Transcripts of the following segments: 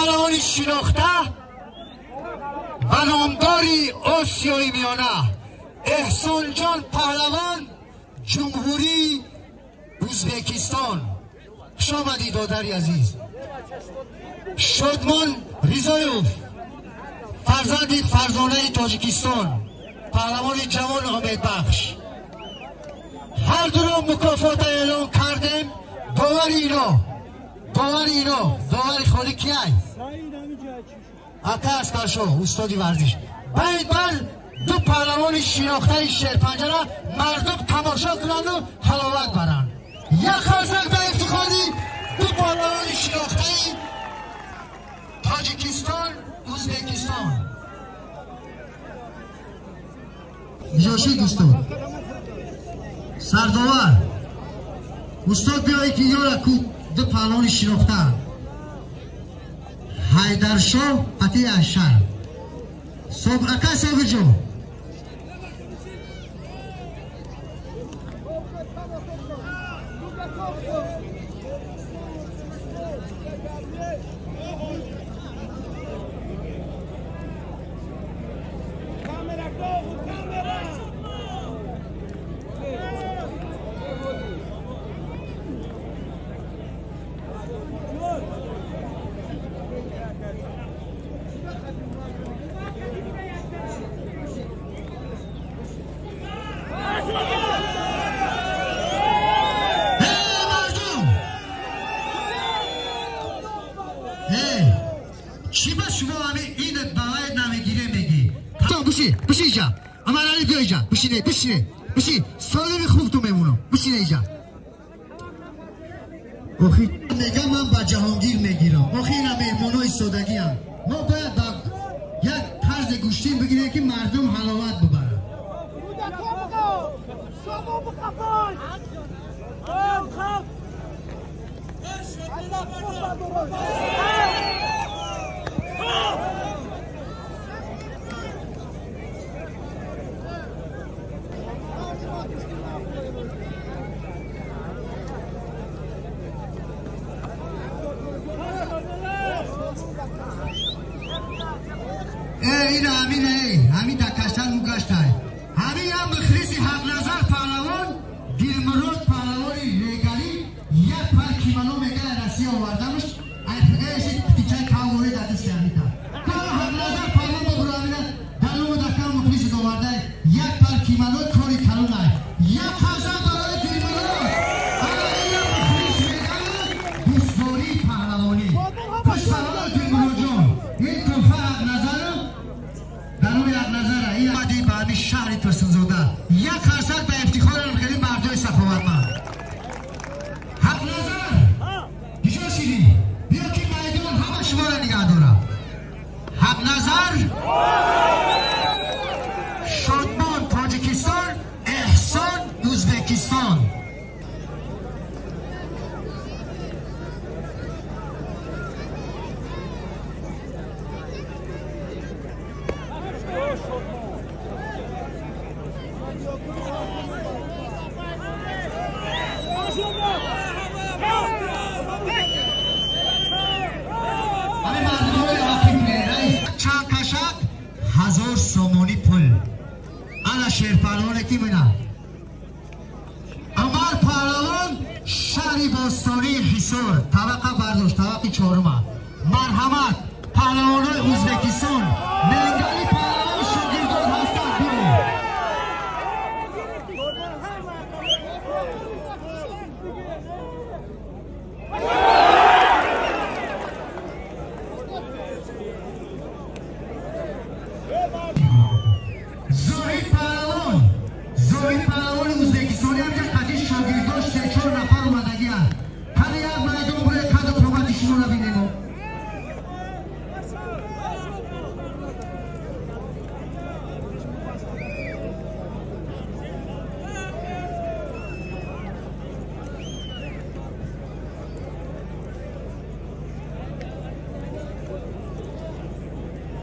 پهلوانی شناخته و نامداری آسیای میانه احسان جان پهلوان جمهوری ازبکستان. خوش آمدید دادری عزیز. شادمان ریزایوف فرزند فرزانه تاجیکستان پهلوان جوان امیدبخش. هر دو رو مکافات اعلام کردیم. داوری خالی کیه؟ اکا اسکرشو استادی ورزش. باید دو پهلوان شناخته شیرپنجره مردم تماشا کنند و حلاوت برند. یک خرسک به افتخاری دو پهلوان شناخته تاجیکستان ازبکستان. جوشید استاد سرداور استاد بیایی که یارا کو دو پهلوان شناخته حیدرشاه عطی اشر صبح اکا صبح جو چی با شما همه این باید نمیگیره میگی؟ تو بشی ایجا اما رانی بیا ایجا بشی سالمی خوب تو میمونم بشینه ایجا. آخی میگم من با جهانگیر میگیرم. آخی اینا مهمانای سادگی هم ما باید با یک طرز گوشتین بگیره که مردم حلاوت ببرن. این همین دکشتن مگشت های همین هم بخریسی حق نظر پهلوان دیرمرود پهلوانی ریگری یک پر کیمانو میگه رسی آوردمش ایشی تیچه کاموری در دستی همیتا کار حق نظر پهلوان بگرو همینه دلو دکم مخلیسی آورده یک پر کیمانو کاری کلون های یک خزن برای دیرمرود این هم بخریسی میگه دوستوری پهلوانی خوش پهلوان دیرمرود جان این توفه حق نظر دانوی حق نظره این آدی به همی شهری ترسنزاده یک خرسک به افتخار خیلی مردای سخاوتمند. حق نظر دیجا شیری بیا که میدان همه شما را نگه داره. حق نظر شادمان تاجیکستان احسان ازبکستان. هزار سامانی پل انا شیر پهلوان کی بنا امار پهلوان شهری باستانی حصار طبقه برداشت طبقه چهارم مرحمت پهلوانای ازبکستان منگلی پهلوان شاگردان هستند. زاهد پهلوان ازبکستانی هم که قدیش شاگرداش 3-4 نفر اومدگی هست کنه یک میدان بره کد و پرومتی شما رو بینیم.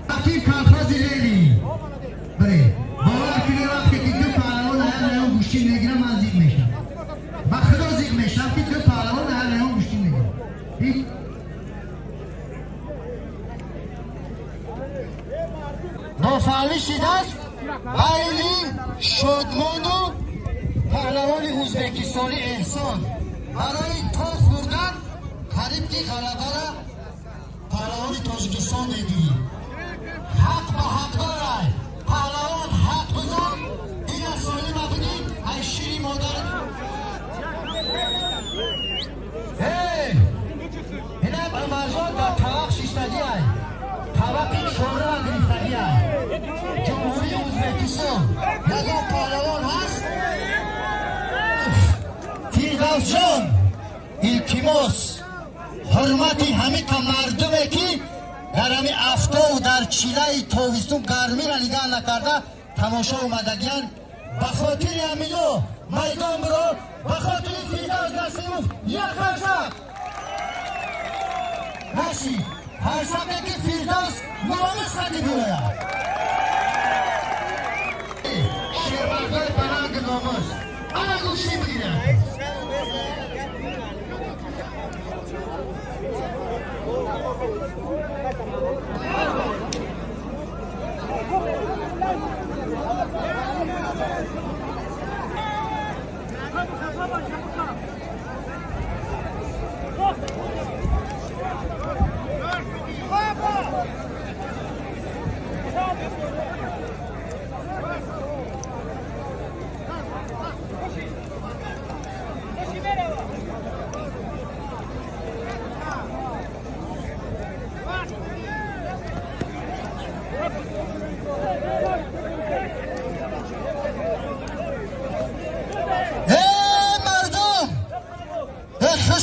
وقتی کافرازی لیلی بره باور کنی وقتی که دو پهلوان هر لیون گوشتی میگیرم من زیگ میشم با خدا زیگ میشم که دو پهلوان هر لیون گوشتی میگیرم. با فعالیت دست بین شادمان و پهلوان ازبکستانی احسان برای تا خوردن قریب که غلبه را پهلوان تاجیکستان دیدی. حق با حق داره. پهلوان حق بزن این اصالی ما بودیم ای شیری مادر. اینم امرزان در طبق شیشتگی های طبق شوره هم گرفتگی های جمهوری ازبکستان یکم پهلوان هست. فیردوس جان التماس حرمتی همه تا مردمه که در همین افتا و در چیله تابستون گرمی را نگاه نکرده تماشا اومدگیان به خاطر همینو میدان برو به خاطر فیردوس نصیروف یک هرسک نشی هرسکه که فیردوس ناموس خدی بیاید شیرمردای بلند ناموس انا گوشی بگیره.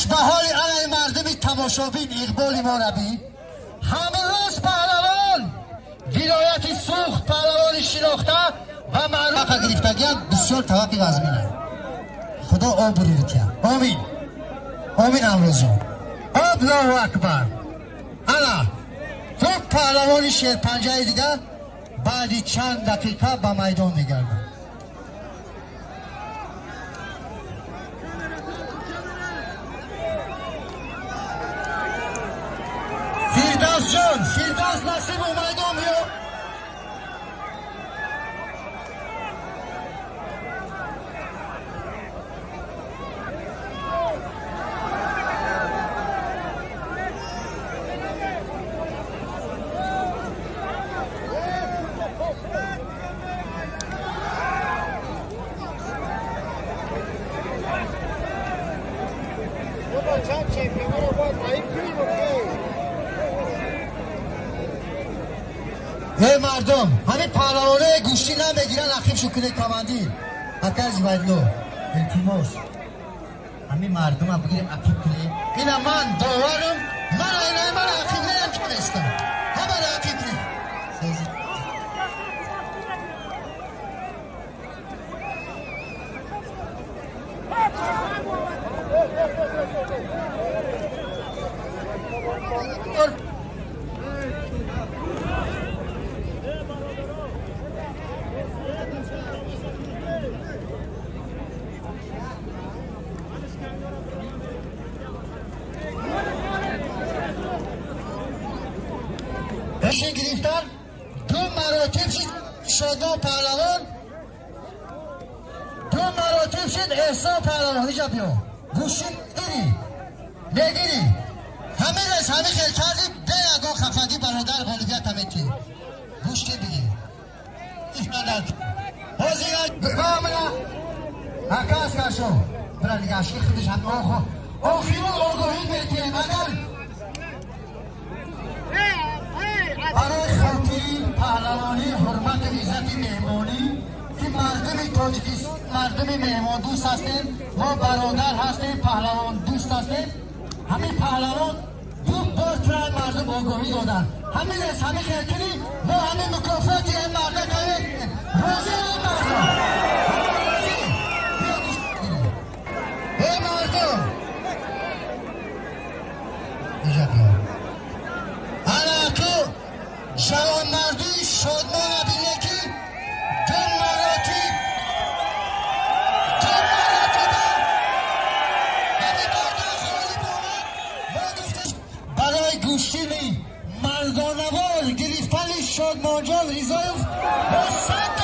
به حال علی مردمی تماشابین اقبالی ما ربی همه روز پهلوان ولایت سوخت پهلوان شناخته و معروف گرفتگیان بسیار توقی غزمینه. خدا آب رو بتیم. آمین آمین امروزو الله اکبر. انا تو پهلوان شیر پنجه دیگه بعدی چند دقیقه به میدان میگردن. فیردوس جان فیردوس نصیب و میدان بیا. ای مردم همین پهلوانه گوشتی نمیگیرن اخیب شکل کماندی حکرزی بایدلو التماس همین مردم هم بگیریم اخیب کنیم. اینا من داورم من اخیب نیم چون استم همه اخیب کنیم. بشه گرفتن دو مراتب شد شادان پهلوان دو مراتب شد احسان پهلوان. اینجا بیا گوشی نگیری همه رس همه خیل کردی به اگاه خفگی برادر غالبیت همه تی گوشتی بگی ایشان در حاضر بامنا حکاس کشو برا نگاشی خودش هم آخیون آگاهی بیتیم اگر برای خلقی پهلوانی حرمت عزت مهمانی که مردم تاجیکستان مردم مهمان دوست هستیم ما برادر هستیم پهلوان دوست هستیم. همین پهلوان دو بار تران مردم آگاهی دادن همین است همین خیلی ما همین مکافاتی این مردم کنیم روزی این مردم ای مردم اینجا بیا انا تو جوان مردی شادمان بینه که دو مراتب برای گوشتی مردانوار گرفتن شادمانجان ریزایف با 100